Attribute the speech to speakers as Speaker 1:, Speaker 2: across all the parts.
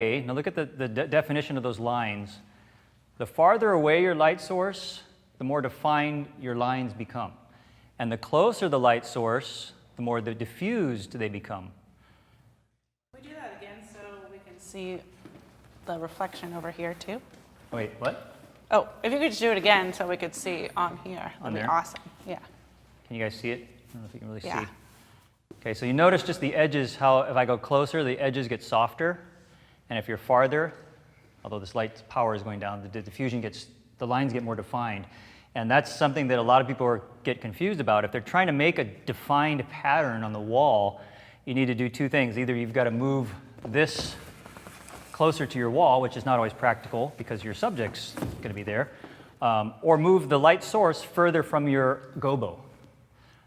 Speaker 1: now look at the definition of those lines. The farther away your light source, the more defined your lines become. And the closer the light source, the more diffused they become.
Speaker 2: Can we do that again so we can see the reflection over here too?
Speaker 1: Wait, what?
Speaker 2: Oh, if you could just do it again so we could see on here. That'd be awesome. Yeah.
Speaker 1: Can you guys see it? I don't know if you can really
Speaker 2: Yeah.
Speaker 1: see. Okay, so you notice just the edges, how if I go closer, the edges get softer. And if you're farther, although this light power is going down, the diffusion the lines get more defined. And that's something that a lot of people get confused about. If they're trying to make a defined pattern on the wall, you need to do two things. Either you've got to move this closer to your wall, which is not always practical because your subject's going to be there, or move the light source further from your gobo.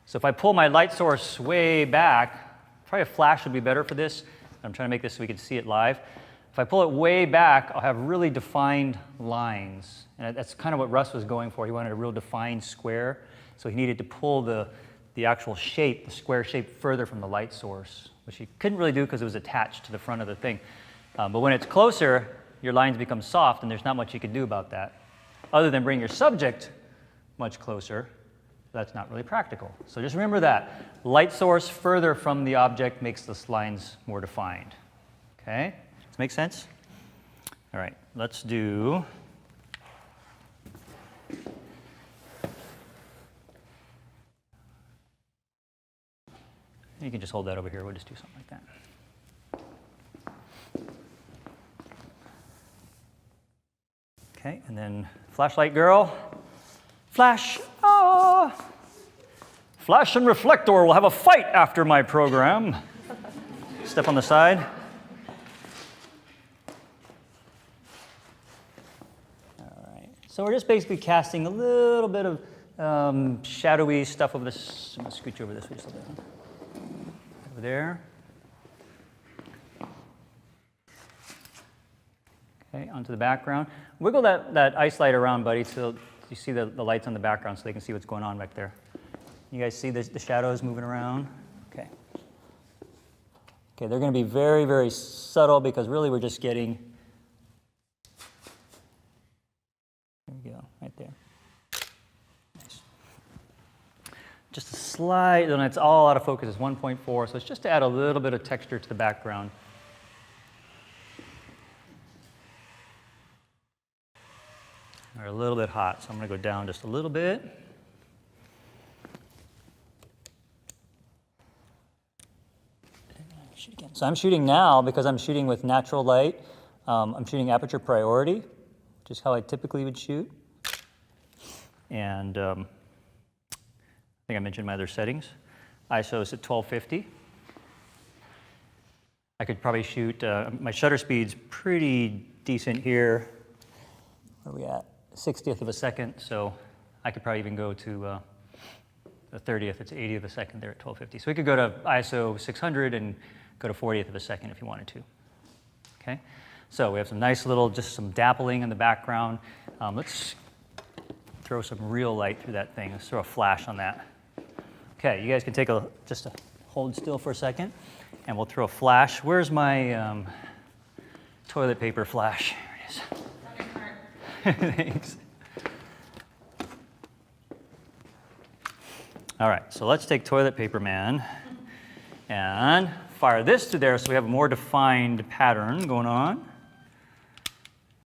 Speaker 1: So if I pull my light source way back, probably a flash would be better for this. I'm trying to make this so we can see it live. If I pull it way back, I'll have really defined lines. And that's kind of what Russ was going for. He wanted a real defined square. So he needed to pull the actual shape, the square shape, further from the light source, which he couldn't really do because it was attached to the front of the thing. But when it's closer, your lines become soft, and there's not much you can do about that. Other than bring your subject much closer, that's not really practical. So just remember that. Light source further from the object makes the lines more defined. Okay? Does that make sense? All right, let's do... You can just hold that over here. We'll just do something like that. Okay, and then flashlight girl. Flash, ah! Flash and reflector will have a fight after my program. Step on the side. All right, so we're just basically casting a little bit of shadowy stuff over this. I'm gonna scooch over this way just a little bit. Over there. Okay, onto the background. Wiggle that ice light around, buddy, so you see the lights on the background so they can see what's going on back there. You guys see the shadows moving around? Okay. Okay, they're going to be very, very subtle because really we're just getting, there we go, right there. Nice. Just a slight, and it's all out of focus, it's 1.4, so it's just to add a little bit of texture to the background. They're a little bit hot, so I'm going to go down just a little bit. Shoot again. So I'm shooting now because I'm shooting with natural light. I'm shooting aperture priority, which is how I typically would shoot. And I think I mentioned my other settings. ISO is at 1250. I could probably shoot, my shutter speed's pretty decent here. Where are we at? 60th of a second, so I could probably even go to the 30th, it's 80th of a second there at 1250. So we could go to ISO 600 and go to 40th of a second if you wanted to. Okay, so we have some nice little, just some dappling in the background. Let's throw some real light through that thing. Let's throw a flash on that. Okay, you guys can take just a hold still for a second, and we'll throw a flash. Where's my toilet paper flash? Here it is. Thanks. All right, so let's take Toilet Paper Man and fire this to there so we have a more defined pattern going on.